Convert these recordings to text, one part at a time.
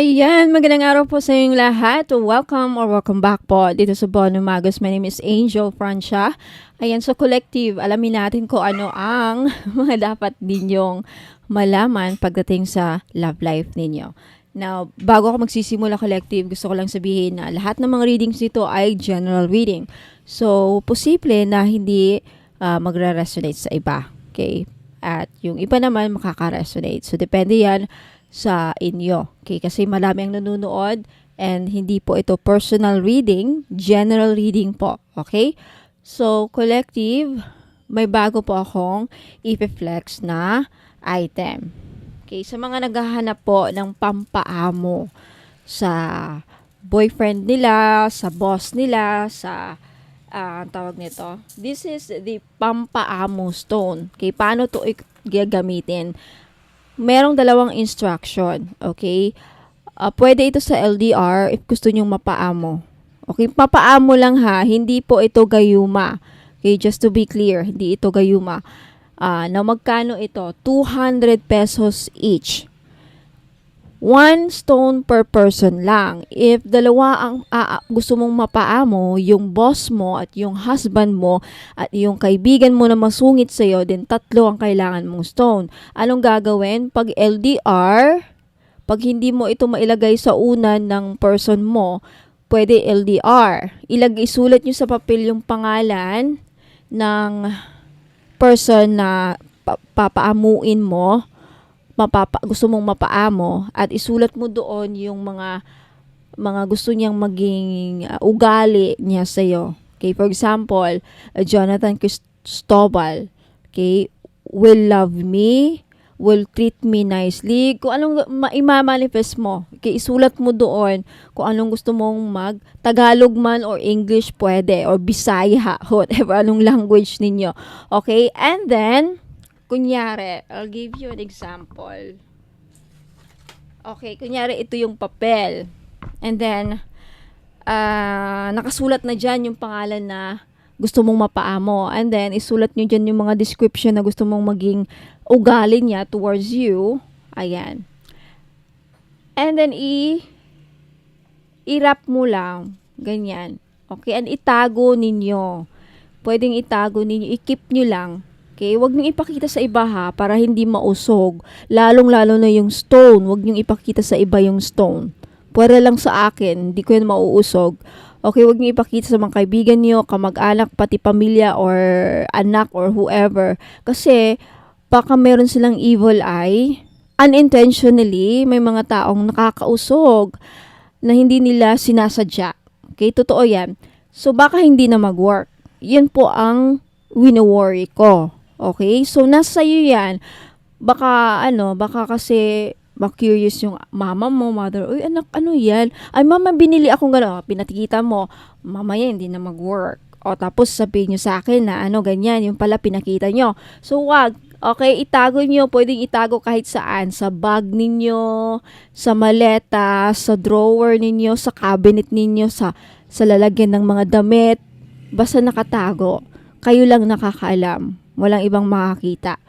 Ayan, magandang araw po sa inyong lahat. Welcome back po dito sa Bono Magos. My name is Angel Francia. Ayan, so collective, alamin natin kung ano ang mga dapat ninyong malaman pagdating sa love life ninyo. Now, bago ako magsisimula collective, gusto ko lang sabihin na lahat ng mga readings dito ay general reading. So, posible na hindi magre-resonate sa iba. Okay? At yung iba naman makaka-resonate. So, depende yan sa inyo. Okay, kasi marami ang nanonood and hindi po ito personal reading, general reading po. Okay? So, collective, may bago po akong i-flex na item. Okay, sa mga naghahanap po ng pampaamo sa boyfriend nila, sa boss nila, sa tawag nito. This is the pampaamo stone. Okay, paano to gagamitin? Merong dalawang instruction, okay? Pwede ito sa LDR if gusto nyong mapaamo. Okay, papaamo lang ha, hindi po ito gayuma. Okay, just to be clear, hindi ito gayuma. Na magkano ito? 200 pesos each. 1 stone per person lang. If dalawa ang gusto mong mapaamo, yung boss mo at yung husband mo at yung kaibigan mo na masungit sa'yo, then 3 ang kailangan mong stone. Anong gagawin? Pag LDR, pag hindi mo ito mailagay sa unan ng person mo, pwede LDR. Isulat nyo sa papel yung pangalan ng person na papaamuin mo, gusto mong mapaamo, at isulat mo doon yung mga gusto niyang maging ugali niya sa'yo. Okay, for example, Jonathan Cristobal, okay, will love me, will treat me nicely. Kung anong ima-manifest mo, okay, isulat mo doon kung anong gusto mong Tagalog man or English pwede, or Bisaya, whatever, anong language ninyo. Okay, and then, kunyari, I'll give you an example. Okay, kunyari ito yung papel. And then, nakasulat na dyan yung pangalan na gusto mong mapaamo. And then, isulat nyo dyan yung mga description na gusto mong maging ugali niya towards you. Ayan. And then, i-wrap mo lang. Ganyan. Okay, and itago ninyo. Pwedeng itago ninyo. I-keep nyo lang. Okay, wag niyo ipakita sa iba ha, para hindi mausog. Lalong-lalo na yung stone, wag niyo ipakita sa iba yung stone. Pwede lang sa akin, hindi ko yan mauusog. Okay, wag niyo ipakita sa mga kaibigan niyo, kamag-anak, pati pamilya or anak or whoever. Kasi baka meron silang evil eye. Unintentionally, may mga taong nakakausog na hindi nila sinasadya. Okay, totoo yan. So baka hindi na mag-work. Yan po ang wino-worry ko. Okay? So, nasa iyo yan. Baka kasi curious yung mama mo, mother. Uy, anak, ano yan? Ay, mama, binili akong gano'n. Pinatikita mo, mamaya hindi na mag-work. O, tapos sabihin nyo sa akin na ganyan. Yung pala pinakita nyo. So, wag. Okay, itago nyo. Pwedeng itago kahit saan. Sa bag ninyo, sa maleta, sa drawer ninyo, sa cabinet ninyo, sa lalagyan ng mga damit. Basta nakatago. Kayo lang nakakaalam. Walang ibang makakita.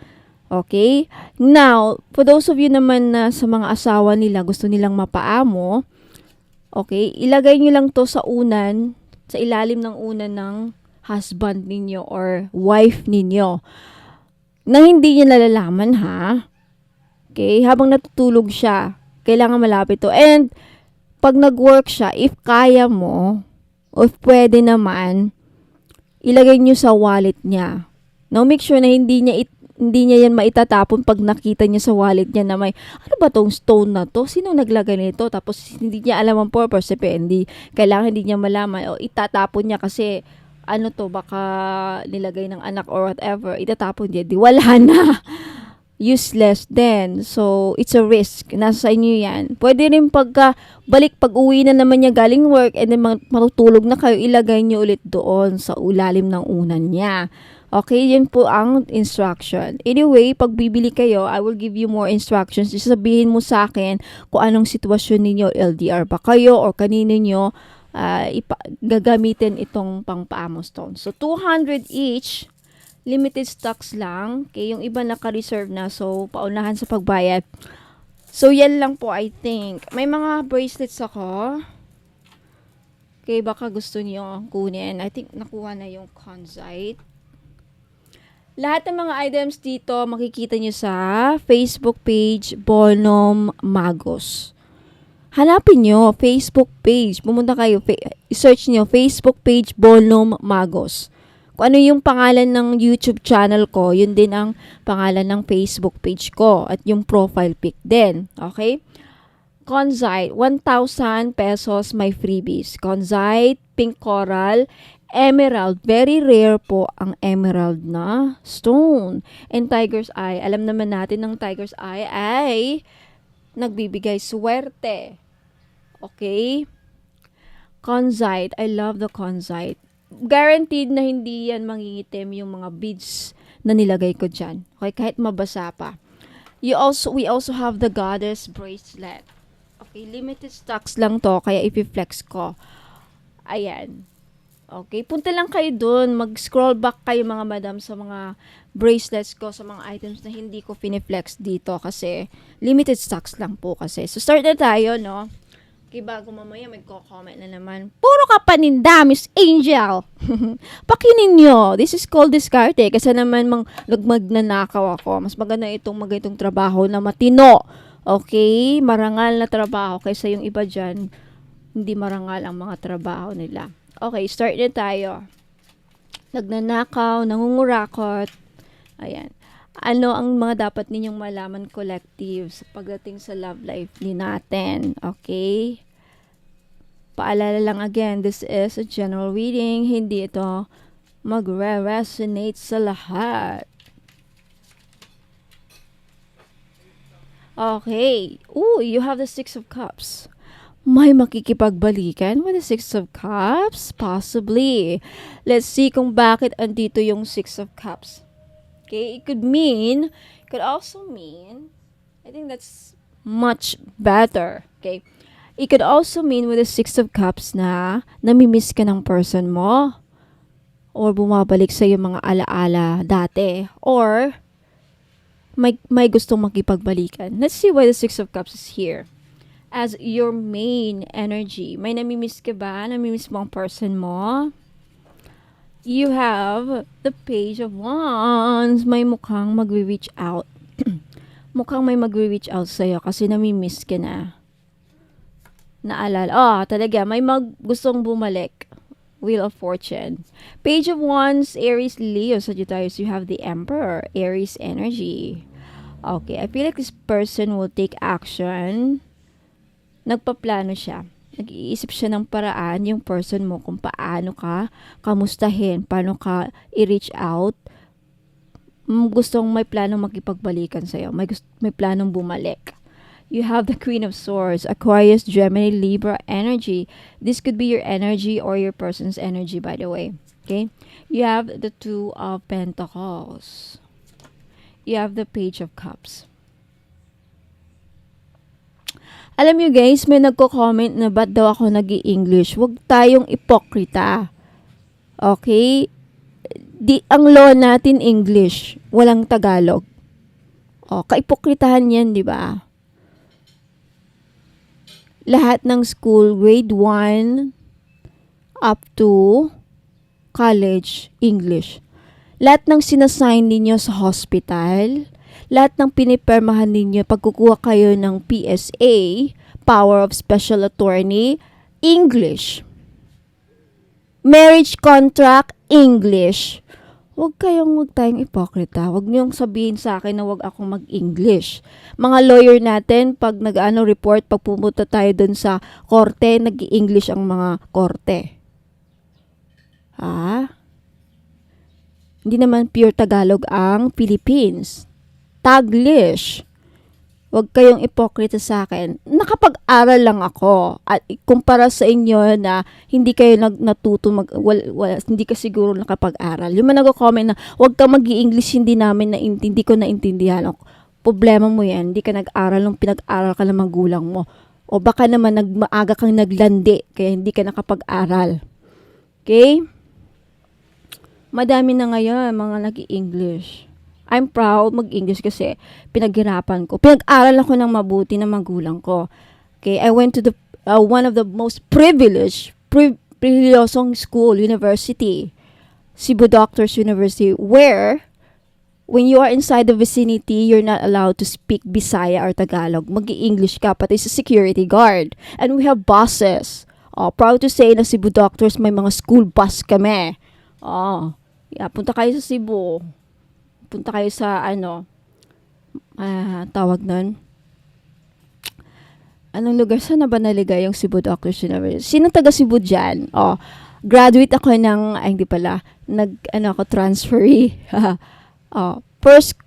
Okay? Now, for those of you naman na sa mga asawa nila, gusto nilang mapaamo, okay, ilagay nyo lang to sa unan, sa ilalim ng unan ng husband ninyo or wife ninyo. Na hindi niya nalalaman ha. Okay? Habang natutulog siya, kailangan malapit to. And, pag nag-work siya, if kaya mo, o if pwede naman, ilagay nyo sa wallet niya. Now, make sure na hindi niya yan maitatapon pag nakita niya sa wallet niya na may, ano ba tong stone na to? Sino naglagay nito? Tapos, hindi niya alam ang purpose. Kailangan hindi niya malaman. O, itatapon niya kasi, baka nilagay ng anak or whatever. Itatapon niya. Di, wala na. Useless then. So, it's a risk. Nasa inyo yan. Pwede rin pag uwi na naman niya galing work and then matutulog na kayo, ilagay niyo ulit doon sa ulalim ng unan niya. Okay, yun po ang instruction. Anyway, pag bibili kayo, I will give you more instructions. Sabihin mo sa akin kung anong sitwasyon ninyo, LDR ba kayo or kanino nyo gagamitin itong pang-paamo stone. So, 200 each. Limited stocks lang. Okay, yung iba naka-reserve na. So, paunahan sa pagbayad. So, yan lang po, I think. May mga bracelets ako. Okay, baka gusto niyo kunin. I think nakuha na yung Conzite. Lahat ng mga items dito makikita niyo sa Facebook page Bonum Magos. Hanapin nyo, Facebook page. Pumunta kayo, search nyo, Facebook page Bonum Magos. Kung ano yung pangalan ng YouTube channel ko, yun din ang pangalan ng Facebook page ko. At yung profile pic din. Okay? Conzite, 1,000 pesos may freebies. Conzite, pink coral, emerald. Very rare po ang emerald na stone. And tiger's eye. Alam naman natin ng tiger's eye ay nagbibigay swerte. Okay? Conzite. I love the Conzite. Guaranteed na hindi yan mangingitim yung mga beads na nilagay ko dyan. Okay? Kahit mabasa pa. We also have the goddess bracelet. Okay? Limited stocks lang to. Kaya i-flex ko. Ayan. Okay? Punta lang kayo dun. Mag-scroll back kayo mga madam sa mga bracelets ko, sa mga items na hindi ko finiflex dito kasi limited stocks lang po kasi. So, start na tayo, no? Okay, bago mamaya magko-comment na naman. Puro ka paninda, Miss Angel! Pakinin nyo. This is called discarte kasi naman magnanakaw ako. Mas maganda itong magandang trabaho na matino. Okay? Marangal na trabaho kaysa yung iba dyan. Hindi marangal ang mga trabaho nila. Okay, start na tayo. Nagnanakaw, nangungurakot. Ayan. Ano ang mga dapat ninyong malaman collective sa pagdating sa love life ni natin? Okay? Paalala lang again, this is a general reading. Hindi ito magre-resonate sa lahat. Okay. Ooh, you have the Six of Cups. May makikipagbalikan with the Six of Cups? Possibly. Let's see kung bakit andito yung Six of Cups. Okay, it could also mean, I think that's much better. Okay, it could also mean with the Six of Cups na namimiss ka ng person mo or bumabalik sa yung mga alaala dati or may gustong makipagbalikan. Let's see why the Six of Cups is here. As your main energy. May namimiss ka ba? Namimiss mo ang person mo? You have the Page of Wands. May mukhang magre-reach out. Mukhang may magre-reach out sa'yo kasi namimiss ka na. Naalala. Talaga. May gustong bumalik. Wheel of Fortune. Page of Wands, Aries, Leo, Sagittarius. You have the Emperor. Aries energy. Okay. I feel like this person will take action. Nagpaplano siya. Nag-iisip siya ng paraan yung person mo kung paano ka kamustahin, paano ka i-reach out. Gustong may planong makipagbalikan sa'yo. May planong bumalik. You have the Queen of Swords, Aquarius, Gemini, Libra energy. This could be your energy or your person's energy, by the way. Okay? You have the Two of Pentacles. You have the Page of Cups. Alam nyo guys, may nagko-comment na ba't daw ako nag-i-English. Huwag tayong ipokrita. Okay? Ang law natin English, walang Tagalog. Kaipokritahan yan, di ba? Lahat ng school, grade 1 up to college, English. Lahat ng sinasign ninyo sa hospital, lahat ng pinipermahan ninyo pagkukuha kayo ng PSA, Power of Special Attorney, English. Marriage contract, English. Huwag tayong ipokrita. Huwag niyong sabihin sa akin na huwag akong mag-English. Mga lawyer natin, pag report, pag pumunta tayo dun sa korte, nag-i-English ang mga korte. Hindi naman pure Tagalog ang Philippines. Taglish. Huwag kayong ipokrita sa akin. Nakapag-aral lang ako. At kumpara sa inyo na hindi kayo natuto, hindi ka siguro nakapag-aral. Yung mga nag-comment na huwag ka mag-i-English, hindi ko naintindihan. Problema mo yan. Hindi ka nag-aral nung pinag-aral ka ng magulang mo. O baka naman maaga kang naglandi kaya hindi ka nakapag-aral. Okay? Madami na ngayon mga nag-i-English. I'm proud mag-English kasi pinaghirapan ko. Pinag-aral ako ng mabuti ng magulang ko. Okay, I went to the one of the most privilegiosong school, university, Cebu Doctors University, where when you are inside the vicinity, you're not allowed to speak Bisaya or Tagalog. Mag-i-English ka, pati sa security guard. And we have buses. Proud to say na Cebu Doctors, may mga school bus kami. Punta kayo sa Cebu. Punta kayo sa, tawag nun? Anong lugar? Saan na ba naligay yung Cebu Doctors University? Sino taga Cebu dyan? Graduate ako ng, hindi pala, transferee. First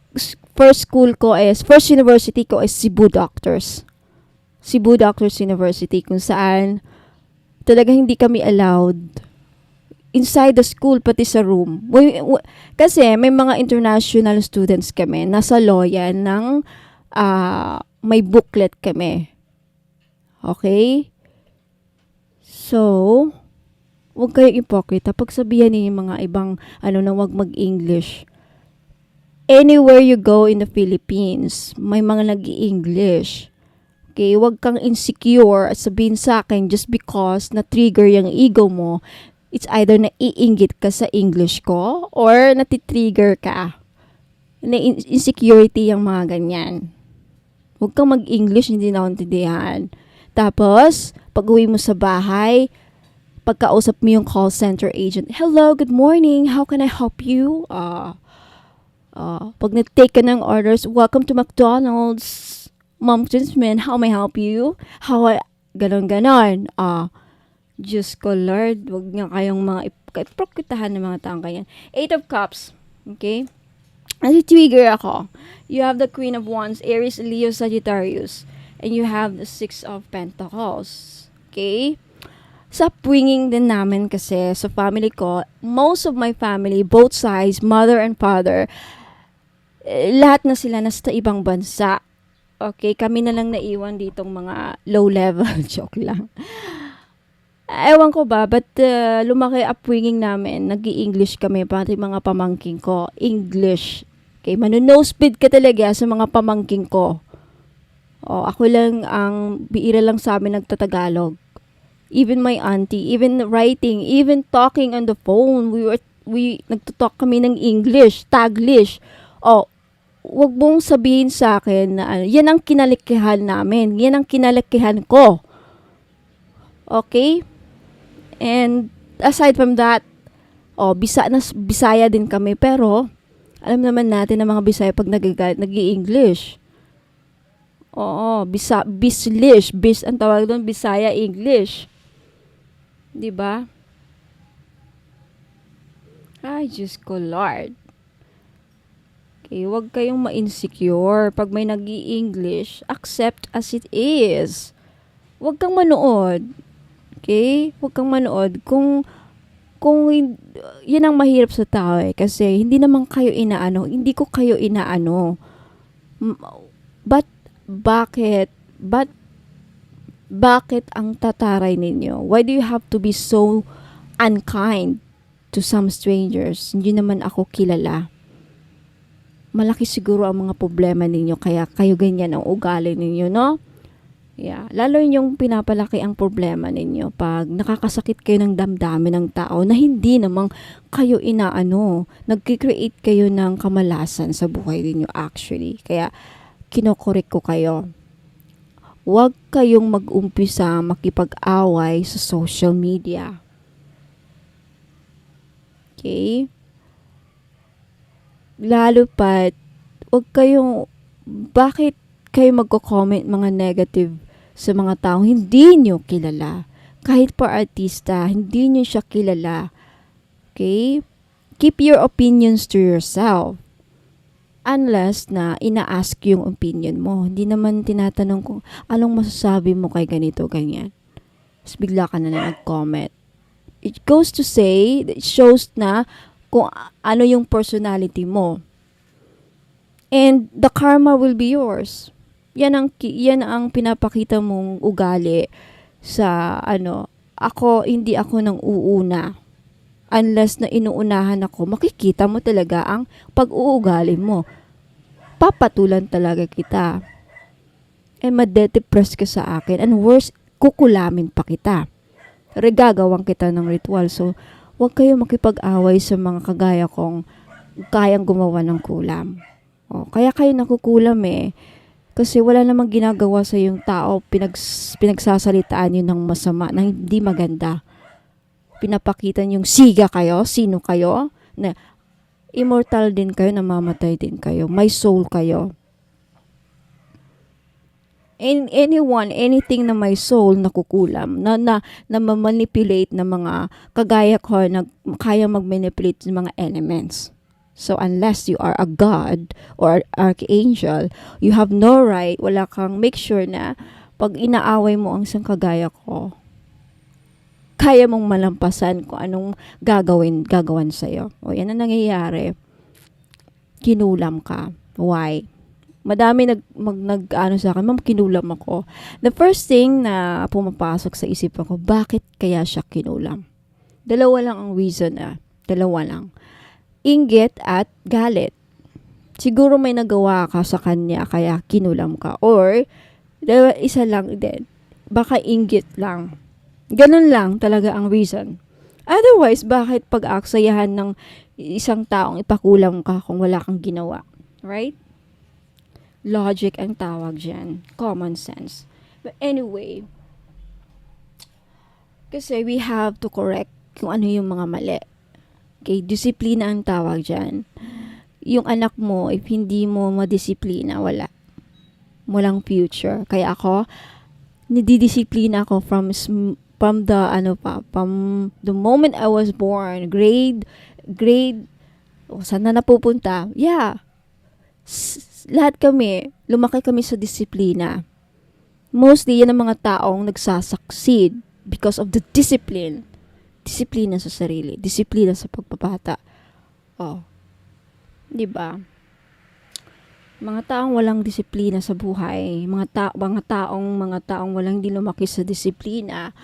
university ko is Cebu Doctors. Cebu Doctors University, kung saan talaga hindi kami allowed inside the school, pati sa room. Kasi may mga international students kami, nasa Loyan ng may booklet kami. Okay? So, huwag kayong ipokrita. Pagsabihan niyo yung mga ibang, na huwag mag-English. Anywhere you go in the Philippines, may mga nag-i-English. Okay? Huwag kang insecure at sabihin sa akin just because na-trigger yung ego mo. It's either naiinggit ka sa English ko or natitrigger ka. Na-insecurity yung mga ganyan. Huwag kang mag-English, hindi na intindihan. Tapos, pag uwi mo sa bahay, pagkausap mo yung call center agent, hello, good morning, how can I help you? Pag na-take ka ng orders, welcome to McDonald's, Mom Kinsman, how may I help you? Ganon. Diyos ko, Lord, wag niya kayong mga iprokritahan ng mga taong ganyan. 8 of Cups, okay? Nati-trigger ako. You have the Queen of Wands, Aries, Leo, Sagittarius. And you have the 6 of Pentacles. Okay? Sa upbringing din namin kasi, sa family ko, most of my family, both sides, mother and father, lahat na sila nasa ibang bansa. Okay? Kami na lang naiwan ditong mga low level. Joke lang. Ewan ko ba, but lumaki upbringing namin, nag-i-English kami, pati mga pamangking ko, English. Okay, mano-nosebleed ka talaga sa mga pamangking ko. Ako lang, biira lang sa amin nagtatagalog. Even my auntie, even writing, even talking on the phone, we nagtutalk kami ng English, Taglish. Wag mong sabihin sa akin na yan ang kinalikihan namin, yan ang kinalikihan ko. Okay? And aside from that, Bisaya din kami, pero alam naman natin na mga Bisaya pag nag-i-English. Bislish, ang tawag doon, Bisaya English. 'Di ba? Ay, Diyos ko, Lord. Okay, wag kayong ma-insecure. Pag may nag-i-English, accept as it is. Wag kang manood. Okay? Huwag kang manood kung yan ang mahirap sa tao kasi hindi naman kayo inaano, hindi ko kayo inaano. But bakit ang tataray ninyo? Why do you have to be so unkind to some strangers? Hindi naman ako kilala. Malaki siguro ang mga problema ninyo kaya kayo ganyan ang ugali ninyo, no? Yeah, lalo yung pinapalaki ang problema ninyo pag nakakasakit kayo ng damdamin ng tao na hindi namang kayo inaano. Nagki-create kayo ng kamalasan sa buhay ninyo actually. Kaya kinokorek ko kayo. Huwag kayong mag-umpisa makipag-away sa social media. Okay? Lalo pat, bakit kayo magko-comment mga negative sa mga taong hindi nyo kilala? Kahit pa artista, hindi nyo siya kilala. Okay? Keep your opinions to yourself. Unless na ina-ask yung opinion mo. Hindi naman tinatanong kung anong masasabi mo kay ganito, ganyan. Tapos bigla ka na nag-comment. It goes to say, it shows na kung ano yung personality mo. And the karma will be yours. Yan ang pinapakita mong ugali sa hindi ako nang uuna. unless na inuunahan ako, makikita mo talaga ang pag-uugali mo. Papatulan talaga kita. Madedepress ka sa akin. And worse, kukulamin pa kita. Regagawang kita ng ritual. So, huwag kayo makipag-away sa mga kagaya kong kayang gumawa ng kulam. Kaya kayo nakukulam Kasi wala namang ginagawa sa yung tao, pinagsasalitaan yun ng masama, na hindi maganda. Pinapakita yung siga kayo, sino kayo, na immortal din kayo, namamatay din kayo, may soul kayo. Anything na may soul nakukulam, na mamanipulate na mga kagaya ko na kaya mag-manipulate ng mga elements. So unless you are a god or archangel, you have no right, wala kang, make sure na pag inaaway mo ang isang kagaya ko, kaya mong malampasan kung anong gagawan sa'yo. Yan ang nangyayari. Kinulam ka. Why? Madami nag-ano sa akin, ma'am, kinulam ako. The first thing na pumapasok sa isipan ko, bakit kaya siya kinulam? Dalawa lang ang reason Dalawa lang. Inggit at galit. Siguro may nagawa ka sa kanya, kaya kinulam ka. Or, isa lang din. Baka inggit lang. Ganun lang talaga ang reason. Otherwise, bakit pag-aksayahan ng isang taong ipakulam ka kung wala kang ginawa? Right? Logic ang tawag dyan. Common sense. But anyway, kasi we have to correct kung ano yung mga mali. Okay, disiplina ang tawag dyan. Yung anak mo, if hindi mo madisiplina, walang future. Kaya ako, nididisiplina ako from the moment I was born, grade, saan na napupunta? Yeah. Lahat kami, lumaki kami sa disiplina. Mostly, yan ang mga taong nagsasucceed because of the discipline. Disiplina sa sarili. Disiplina sa pagpapata. Diba? Mga taong walang disiplina sa buhay, mga taong walang di lumaki sa disiplina,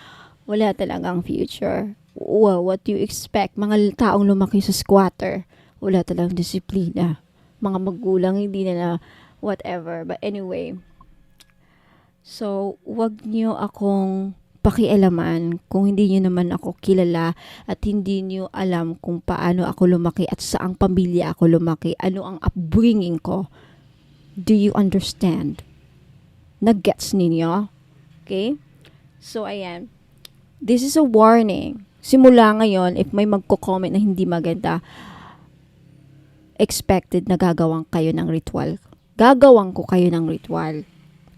wala talagang future. What do you expect? Mga taong lumaki sa squatter, wala talagang disiplina. Mga magulang, hindi na whatever. But anyway, so, wag niyo akong pakialaman kung hindi niyo naman ako kilala at hindi niyo alam kung paano ako lumaki at saang pamilya ako lumaki, ano ang upbringing ko. Do you understand? Nag-gets ninyo? Okay? So, ayan. This is a warning. Simula ngayon, if may magko-comment na hindi maganda, expected na gagawang kayo ng ritual. Gagawang ko kayo ng ritual.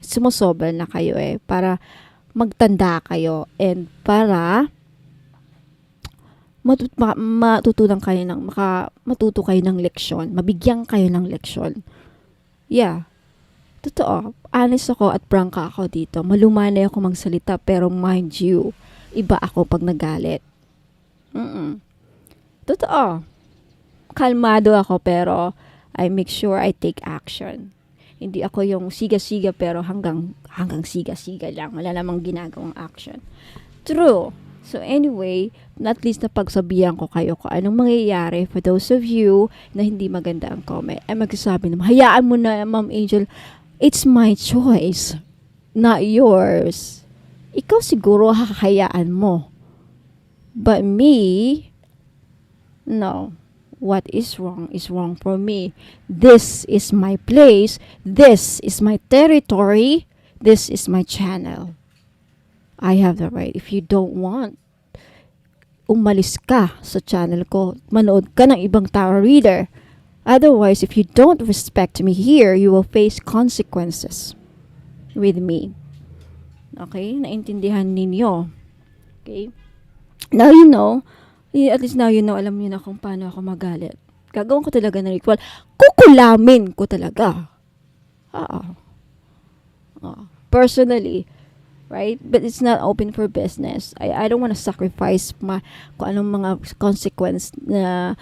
Sumusobra na kayo para magtanda kayo and para matutunan kayo matuto kayo ng leksyon, mabigyan kayo ng leksyon. Yeah. Totoo. Honest ako at prangka ako dito. Malumanay ako magsalita pero mind you, iba ako pag nagalit. Totoo. Kalmado ako pero I make sure I take action. Hindi ako yung siga-siga pero hanggang siga-siga lang. Wala namang ginagawang action. True. So anyway, at least napagsabihan ko kayo kung anong mangyayari for those of you na hindi maganda ang comment. Ay magsasabi naman, hayaan mo na, Ma'am Angel, it's my choice, not yours. Ikaw siguro hakahayaan mo. But me, no. What is wrong for me. This is my place. This is my territory. This is my channel. I have the right. If you don't want, umalis ka sa channel ko. Manood ka ng ibang tarot reader. Otherwise, if you don't respect me here, you will face consequences with me. Okay? Naintindihan ninyo. Okay? Now you know. At least now you know, alam niyo na kung paano ako magalit. Gagawin ko talaga ng ritual. Kukulamin ko talaga. Personally, right? But it's not open for business. I don't want to sacrifice kung anong mga consequence na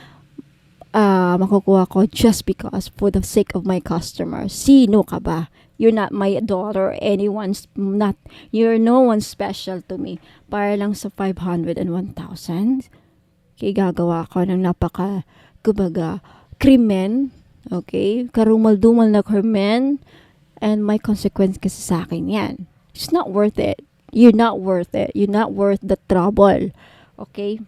makukuha ko just because for the sake of my customer. Sino ka ba? You're not my daughter. You're no one special to me. Para lang sa 500 and 1,000. Kaya gagawa ako ng kumbaga, krimen, okay? Karumal-dumal na krimen, and may consequence kasi sa akin yan. It's not worth it. You're not worth it. You're not worth the trouble. Okay?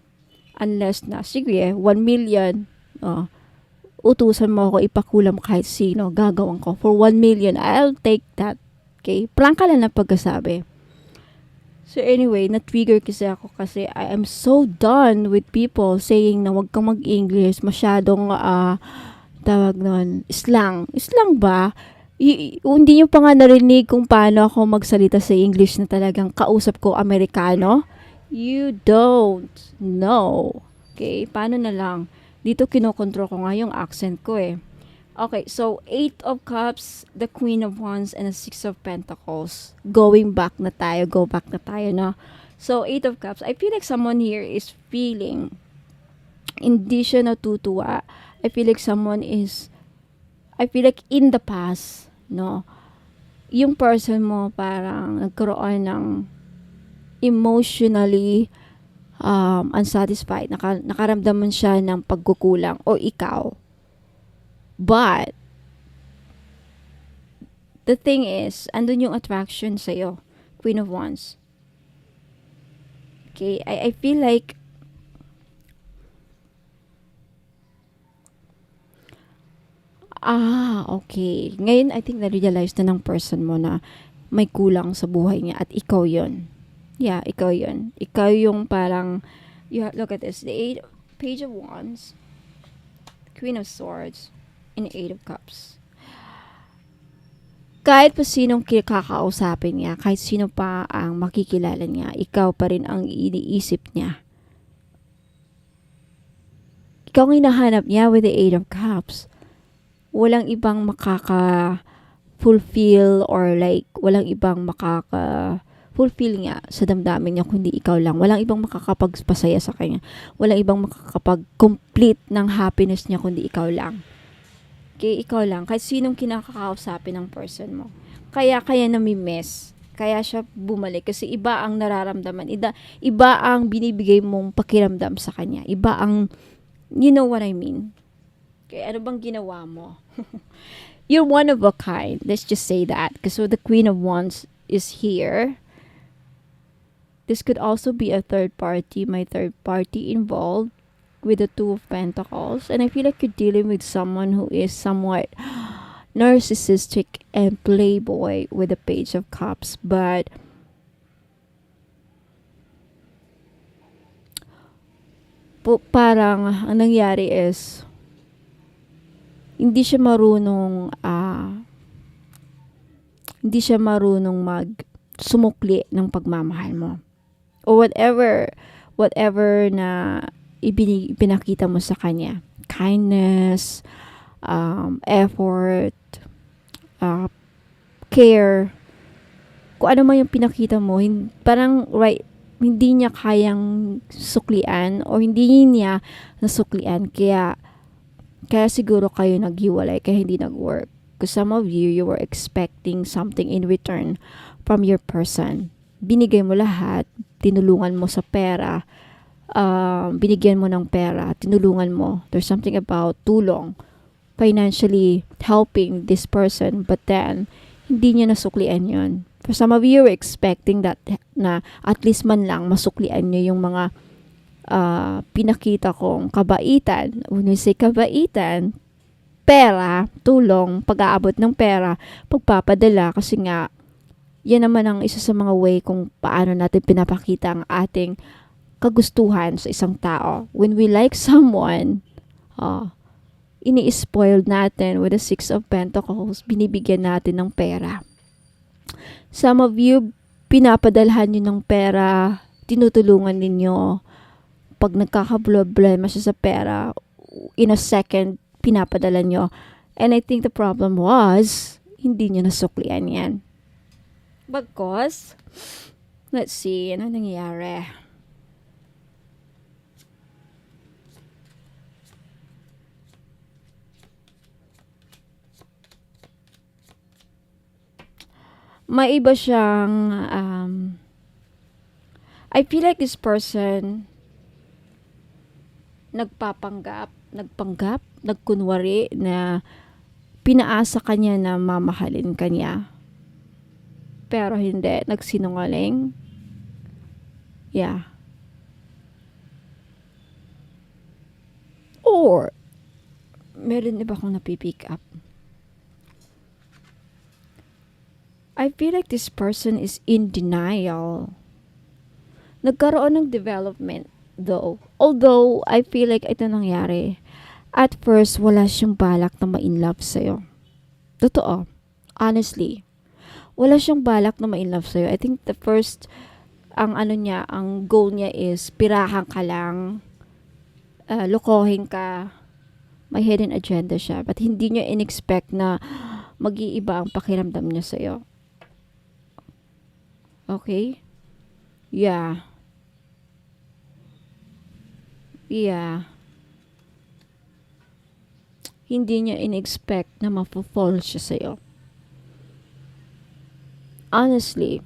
Unless na, sige, 1 million, utusan mo ako ipakulam kahit sino, gagawin ko. For 1 million, I'll take that. Okay? Prangka lang na pagkasabi. So anyway, na-trigger kasi ako kasi I am so done with people saying na wag kang mag-English, masyadong tawag nun, slang. Slang ba? Hindi nyo pa nga narinig kung paano ako magsalita sa English na talagang kausap ko Amerikano? You don't know. Okay, paano na lang? Dito kinokontrol ko nga yung accent ko eh. Okay, so 8 of Cups, the Queen of Wands, and the 6 of Pentacles. Go back na tayo, no? So, 8 of Cups, I feel like someone here is feeling, hindi siya natutuwa. I feel like in the past, no? Yung person mo parang nagkaroon ng emotionally unsatisfied. Nakaramdaman siya ng pagkukulang o ikaw. But, the thing is, andun yung attraction sa'yo. Queen of Wands. Okay? I feel like, okay. Ngayon, I think na-realize na ng person mo na may kulang sa buhay niya at ikaw yon. Yeah, ikaw yon. Ikaw yung parang, look at this. The Page of Wands, Queen of Swords, and 8 of Cups. Kahit pa sinong kakausapin niya, kahit sino pa ang makikilala niya, ikaw pa rin ang iniisip niya. Ikaw ang hinahanap niya with the 8 of Cups. Walang ibang makaka-fulfill or like, walang ibang makaka-fulfill niya sa damdamin niya kundi ikaw lang. Walang ibang makakapagpasaya sa kanya. Walang ibang makakapag-complete ng happiness niya kundi ikaw lang. Okay, ikaw lang. Kahit sinong kinakakausapin ng person mo. Kaya nami-miss. Kaya siya bumalik. Kasi iba ang nararamdaman. Iba ang binibigay mong pakiramdam sa kanya. Iba ang, you know what I mean. Okay, ano bang ginawa mo? You're one of a kind. Let's just say that. Kasi the Queen of Wands is here. This could also be a third party. My third party involved. With the 2 of Pentacles, and I feel like you're dealing with someone who is somewhat narcissistic and playboy with the Page of Cups, but parang ang nangyari is hindi siya marunong sumukli ng pagmamahal mo o whatever na ipinakita mo sa kanya. Kindness, effort, care. Kung ano man yung pinakita mo, parang hindi niya kayang suklian o hindi niya nasuklian. Kaya siguro kayo naghiwalay, kaya hindi nag-work. Because some of you were expecting something in return from your person. Binigay mo lahat, tinulungan mo sa pera, binigyan mo ng pera, tinulungan mo. There's something about tulong, financially helping this person, but then, hindi niya nasuklian yun. For some of you, expecting that na at least man lang masuklian niyo yung mga pinakita kong kabaitan. When we say kabaitan, pera, tulong, pag-aabot ng pera, pagpapadala, kasi nga, yan naman ang isa sa mga way kung paano natin pinapakita ang ating kagustuhan sa isang tao. When we like someone, ini-spoiled natin with the 6 of Pentacles, binibigyan natin ng pera. Some of you, pinapadalhan nyo ng pera, tinutulungan ninyo. Pag nagkakaproblema siya sa pera, in a second, pinapadala nyo. And I think the problem was, hindi nyo nasuklian yan. Because, let's see, ano nangyayari? May iba siyang, I feel like this person nagkunwari na pinaasa kanya na mamahalin kanya. Pero hindi, nagsinungaling. Yeah. Or, meron iba akong napipick up. I feel like this person is in denial. Nagkaroon ng development though. Although, I feel like ito nangyari. At first, wala siyang balak na ma-inlove sa'yo. Totoo. Honestly. Wala siyang balak na ma-inlove sa'yo. I think the first, ang goal niya is, pirahan ka lang, lokohin ka, may hidden agenda siya. But hindi niya in-expect na mag-iiba ang pakiramdam niya sa'yo. Okay? Yeah. Hindi niya in-expect na mapafall siya sa'yo. Honestly,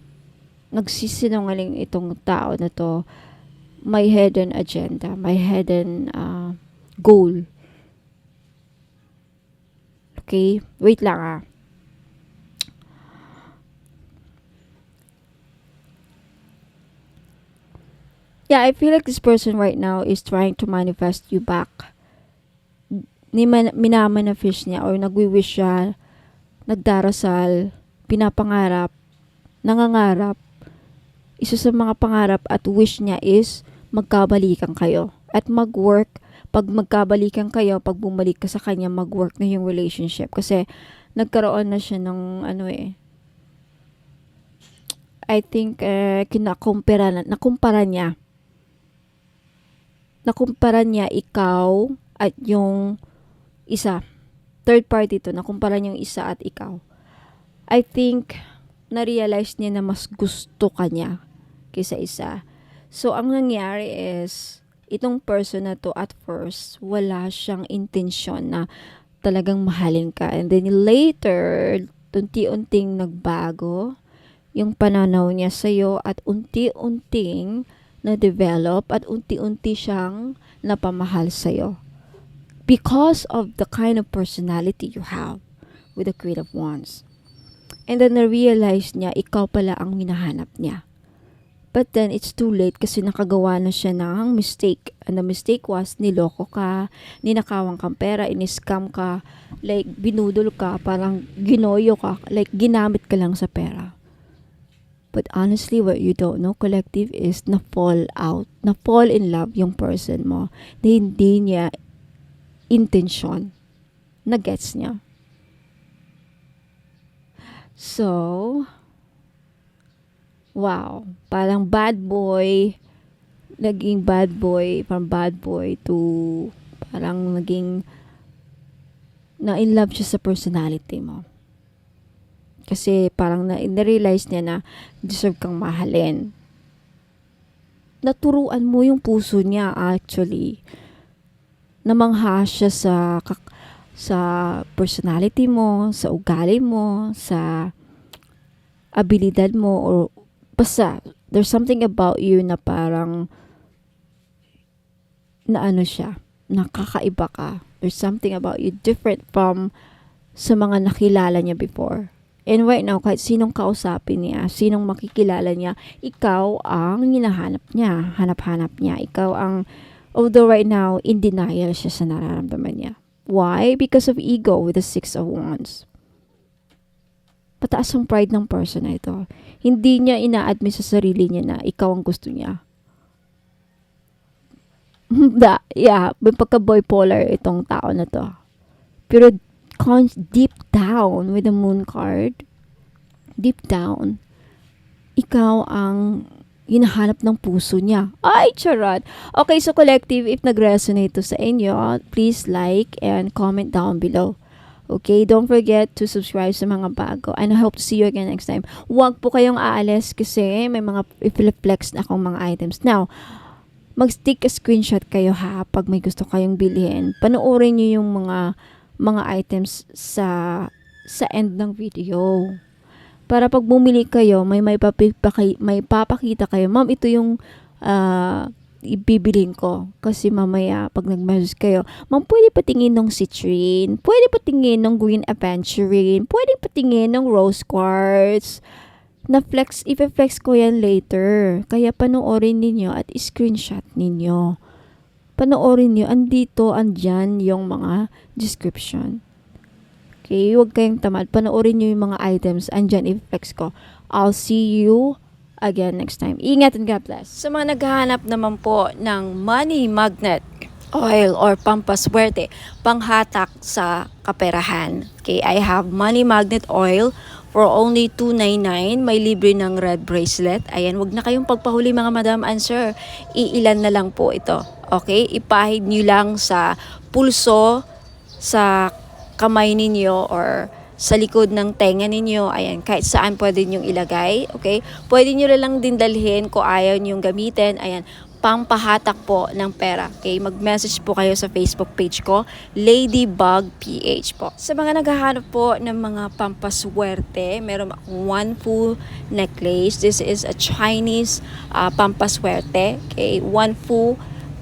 nagsisinungaling itong tao na to. May hidden agenda, may hidden goal. Okay? Wait lang . Yeah, I feel like this person right now is trying to manifest you back. Minamanifest niya or nagwi-wish siya, nagdarasal, pinapangarap, nangangarap. Isa sa mga pangarap at wish niya is magkabalikan kayo at mag-work. Pag magkabalikan kayo, pag bumalik ka sa kanya, mag-work na yung relationship. Kasi nagkaroon na siya ng I think nakumpara niya ikaw at yung isa. Third party to, nakumpara niya yung isa at ikaw. I think na-realize niya na mas gusto ka niya kaysa isa. So, ang nangyari is, itong person na to at first, wala siyang intensyon na talagang mahalin ka. And then later, unti-unting nagbago yung pananaw niya sa'yo at unti-unting na-develop at unti-unti siyang napamahal sa'yo. Because of the kind of personality you have with the Queen of Wands. And then na-realize niya, ikaw pala ang hinahanap niya. But then, it's too late kasi nakagawa na siya ng mistake. And the mistake was, niloko ka, ninakawan kang pera, iniscam ka, like, binudol ka, parang ginoyo ka, like, ginamit ka lang sa pera. But honestly, what you don't know, collective, is na-fall in love yung person mo, na hindi niya intention, na gets niya. So, wow, parang bad boy, naging bad boy, from bad boy to parang naging na-in love siya sa personality mo. Kasi parang na-realize niya na deserve kang mahalin. Naturuan mo yung puso niya actually. Namangha siya sa personality mo, sa ugali mo, sa abilidad mo, or basta, there's something about you na parang na siya, nakakaiba ka. There's something about you different from sa mga nakilala niya before. And right now, kahit sinong kausapin niya, sinong makikilala niya, ikaw ang hinahanap niya, hanap-hanap niya. Ikaw ang, although right now, in denial siya sa nararamdaman niya. Why? Because of ego with the 6 of Wands. Pataas ang pride ng person na ito. Hindi niya ina-admit sa sarili niya na ikaw ang gusto niya. May pagka-bipolar itong tao na to. Pero deep down with the moon card, deep down, ikaw ang hinahanap ng puso niya. Ay, charot! Okay, so collective, if nag-resonate to sa inyo, please like and comment down below. Okay, don't forget to subscribe sa mga bago. And I hope to see you again next time. Huwag po kayong aalis kasi may mga i-flex na akong mga items. Now, mag-stick a screenshot kayo ha pag may gusto kayong bilhin. Panoorin nyo yung mga items sa end ng video. Para pag bumili kayo, may papakita kayo. Ma'am, ito ibibilin ko. Kasi mamaya, pag nag-message kayo, ma'am, pwede patingin ng citrine, pwede patingin ng green aventurine, pwede patingin ng rose quartz. I-flex ko yan later. Kaya panoorin ninyo at screenshot ninyo. Panoorin nyo, andyan yung mga description. Okay, huwag kayong tamad. Panoorin nyo yung mga items, andyan i-flex ko. I'll see you again next time. Ingat and God bless. Sa mga naghahanap naman po ng money magnet oil or pampaswerte, panghatak sa kaperahan. Okay, I have money magnet oil for only $2.99. May libre ng red bracelet. Ayan, wag na kayong pagpahuli mga madam and sir. Iilan na lang po ito. Okay, ipahid nyo lang sa pulso, sa kamay ninyo or sa likod ng tenga ninyo. Ayan, kahit saan pwede nyo ilagay. Okay, pwede nyo lang din dalhin kung ayaw nyo gamitin. Ayan, pampahatak po ng pera. Okay, mag-message po kayo sa Facebook page ko, Ladybug PH po. Sa mga naghahanap po ng mga pampaswerte, meron akong one full necklace. This is a Chinese pampaswerte. Okay, one full,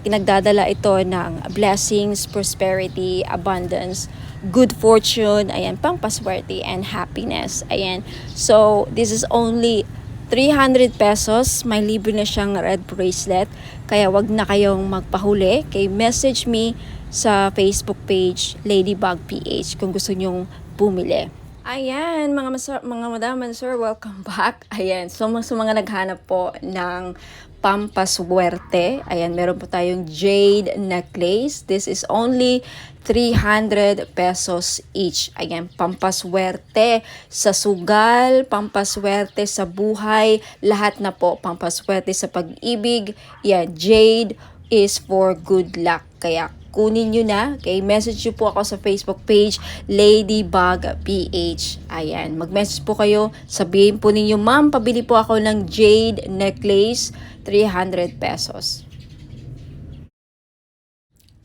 nagdadala ito ng blessings, prosperity, abundance, good fortune, ayan, pampaswerte and happiness. Ayan. So, this is only 300 pesos. May libre na siyang red bracelet. Kaya wag na kayong magpahuli. Okay, message me sa Facebook page Ladybug PH kung gusto nyong bumili. Ayan, mga madam and sir, welcome back. Ayan, so sa mga naghanap po ng pampaswerte, ayan, meron po tayong jade necklace. This is only 300 pesos each. Ayan, pampaswerte sa sugal, pampaswerte sa buhay, lahat na po, pampaswerte sa pag-ibig. Yan, jade is for good luck. Kaya kunin nyo na. Okay, message nyo po ako sa Facebook page, Ladybug PH. Ayan, mag-message po kayo. Sabihin po ninyo, ma'am, pabili po ako ng jade necklace, 300 pesos.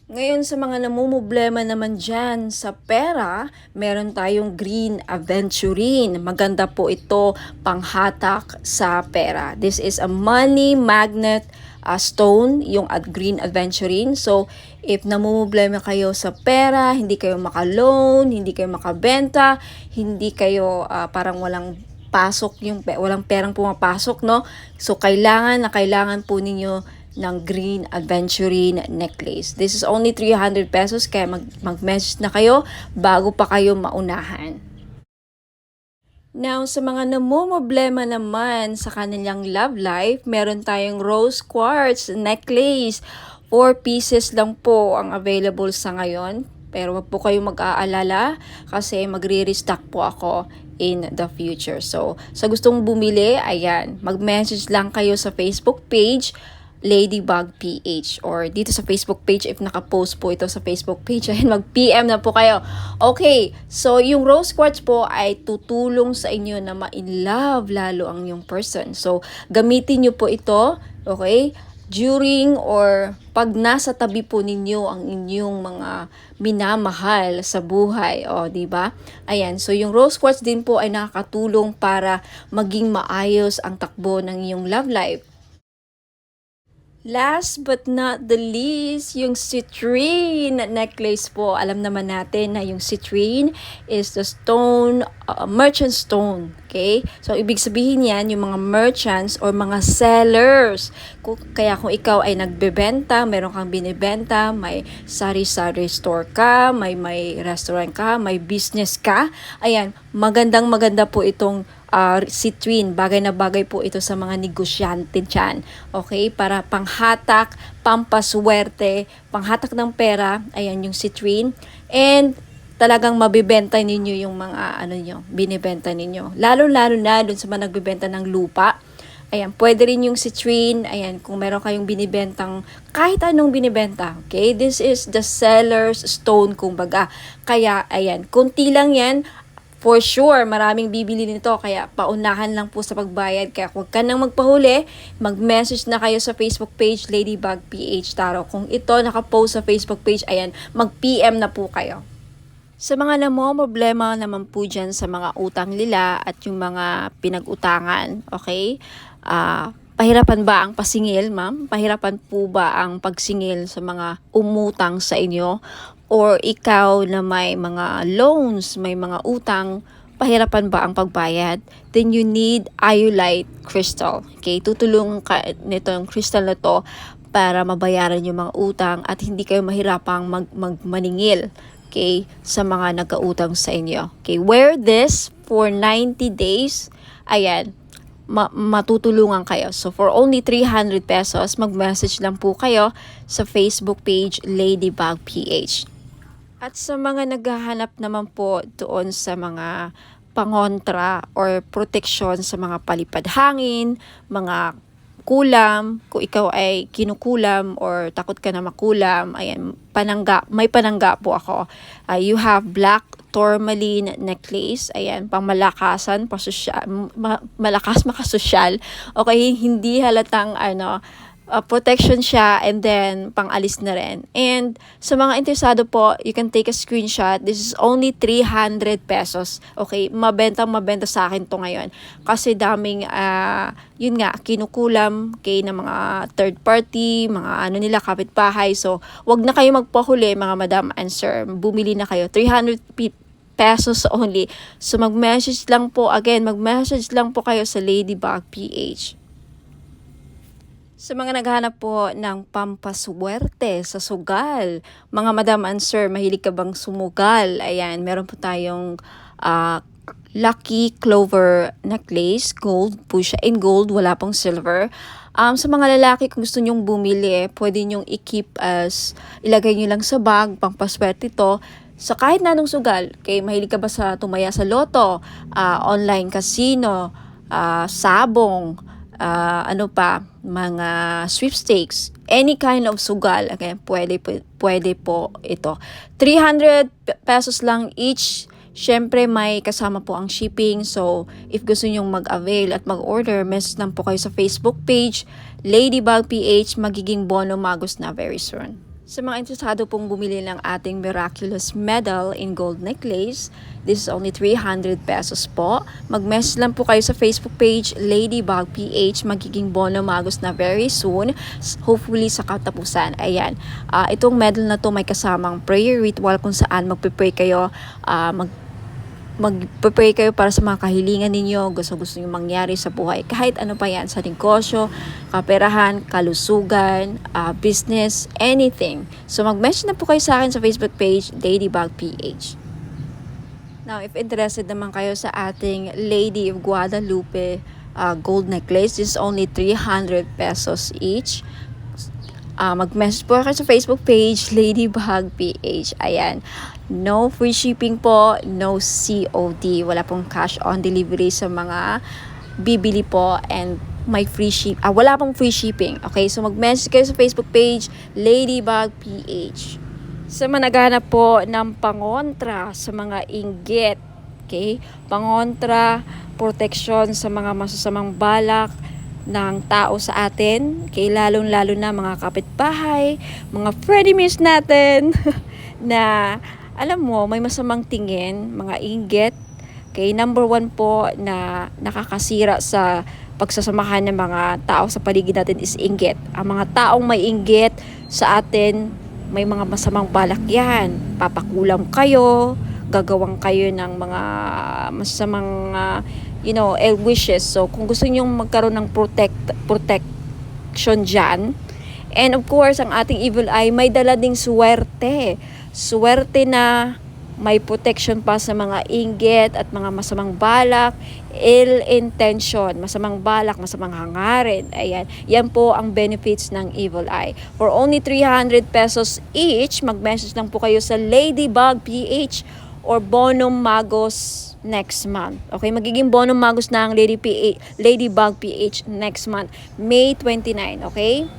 Ngayon sa mga namumblema naman dyan sa pera, meron tayong green aventurine. Maganda po ito panghatak sa pera. This is a money magnet stone, yung green aventurine. So, if namumblema kayo sa pera, hindi kayo maka-loan, hindi kayo makabenta, hindi kayo parang walang pasok, walang perang pumapasok, no? So, kailangan po ninyo ng green aventurine necklace. This is only 300 pesos, kaya mag-message na kayo bago pa kayo maunahan. Now, sa mga namumblema naman sa kanilang love life, meron tayong rose quartz necklace. 4 pieces lang po ang available sa ngayon. Pero wag po kayong mag-aalala kasi magre-restock po ako in the future. So, sa gustong bumili, ayan, mag-message lang kayo sa Facebook page, Ladybug PH, or dito sa Facebook page if naka-post po ito sa Facebook page, ayun, mag-PM na po kayo. Okay, so yung rose quartz po ay tutulong sa inyo na ma-in-love lalo ang yung person. So, gamitin nyo po ito, okay, during or pag nasa tabi po ninyo ang inyong mga minamahal sa buhay, o di ba? Ayan, so yung rose quartz din po ay nakakatulong para maging maayos ang takbo ng iyong love life. Last but not the least, yung citrine necklace po. Alam naman natin na yung citrine is the stone, merchant stone. Okay? So, ibig sabihin yan, yung mga merchants or mga sellers. Kaya kung ikaw ay nagbebenta, meron kang binibenta, may sari-sari store ka, may restaurant ka, may business ka, ayan, maganda po itong citrine. Bagay na bagay po ito sa mga negosyante dyan. Okay? Para panghatak, pampaswerte, panghatak ng pera, ayan yung citrine. And talagang mabibenta ninyo yung mga binibenta ninyo. Lalo-lalo na dun sa mga nagbibenta ng lupa. Ayan, pwede rin yung citrine. Ayan, kung meron kayong binibentang, kahit anong binibenta. Okay? This is the seller's stone, kumbaga. Kaya, ayan, kunti lang yan. For sure, maraming bibili nito, kaya paunahan lang po sa pagbayad. Kaya huwag ka nang magpahuli, mag-message na kayo sa Facebook page, Ladybug PH Tarot. Kung ito nakapost sa Facebook page, ayan, mag-PM na po kayo. Sa mga namomroblema naman po dyan sa mga utang nila at yung mga pinag-utangan, okay? Pahirapan ba ang pasingil, ma'am? Pahirapan po ba ang pagsingil sa mga umutang sa inyo? Or ikaw na may mga loans, may mga utang, pahirapan ba ang pagbayad? Then you need iolite crystal. Okay, tutulungan ka nito yung crystal na to para mabayaran yung mga utang at hindi kayo mahirapang magmaningil, okay, sa mga nagkautang sa inyo. Okay, wear this for 90 days. Ayan, matutulungan kayo. So for only 300 pesos, mag-message lang po kayo sa Facebook page Ladybug PH. At sa mga naghahanap naman po doon sa mga pangontra or proteksyon sa mga palipad hangin, mga kulam, kung ikaw ay kinukulam or takot ka na makulam, ayan, may panangga po ako. You have black tourmaline necklace, ayan, pang malakasan, malakas makasosyal. Okay, hindi halatang protection siya, and then pang-alis na rin. And sa mga interesado po, you can take a screenshot. This is only 300 pesos. Okay, mabenta sa akin to ngayon. Kasi daming, yun nga, kinukulam kay ng mga third party, mga kapitbahay. So, wag na kayo magpahuli, mga madam and sir. Bumili na kayo. 300 pesos only. So, mag-message lang po kayo sa Ladybug PH. Sa mga naghahanap po ng pampaswerte sa sugal, mga madam and sir, mahilig ka bang sumugal? Ayan, meron po tayong lucky clover necklace, gold po siya, in gold, wala pong silver. Sa mga lalaki, kung gusto nyong bumili, pwede nyong i-keep ilagay nyo lang sa bag, pampaswerte to, sa kahit na anong sugal. Okay, mahilig ka ba sa tumaya sa loto, online casino, sabong, mga sweepstakes, any kind of sugal, okay, pwede po ito. 300 pesos lang each. Syempre may kasama po ang shipping. So if gusto nyong mag-avail at mag-order, message lang po kayo sa Facebook page Ladybug PH. Magiging bono magos na very soon. Sa mga interesado pong bumili ng ating miraculous medal in gold necklace, this is only 300 pesos po. Mag-message lang po kayo sa Facebook page Ladybug PH. Magiging bono magos na very soon. Hopefully sa katapusan. Ayan. Itong medal na to may kasamang prayer ritual kung saan magpe-pray kayo, magpe-pray kayo para sa mga kahilingan ninyo, gusto nyo mangyari sa buhay. Kahit ano pa yan, sa negosyo, kaperahan, kalusugan, business, anything. So mag-message na po kayo sa akin sa Facebook page, Ladybug PH. Now, if interested naman kayo sa ating Lady of Guadalupe gold necklace, this is only 300 pesos each. Mag-message po kayo sa Facebook page, Ladybug PH. Ayan. No free shipping po, no COD. Wala pong cash on delivery sa mga bibili po, and may wala pong free shipping. Okay, so mag-message kayo sa Facebook page, Ladybug PH. Sa mga naghahanap po ng pangontra sa mga inggit, okay? Pangontra, protection sa mga masasamang balak ng tao sa atin, okay? Lalong-lalo na mga kapitbahay, mga frenemies natin na alam mo, may masamang tingin, mga inggit. Okay, number 1 po na nakakasira sa pagsasamahan ng mga tao sa paligid natin is inggit. Ang mga taong may inggit sa atin, may mga masamang balak yan. Papakulam kayo, gagawang kayo ng mga masamang ill wishes. So, kung gusto nyong magkaroon ng protection dyan, and of course, ang ating evil eye, may dala ding swerte. Swerte na may protection pa sa mga inggit at mga masamang balak, ill intention, masamang balak, masamang hangarin. Ayan, yan po ang benefits ng evil eye. For only 300 pesos each, mag-message lang po kayo sa Ladybug PH or Bonum Magos next month. Okay, magiging Bonum Magos na ang Ladybug PH next month, May 29, okay?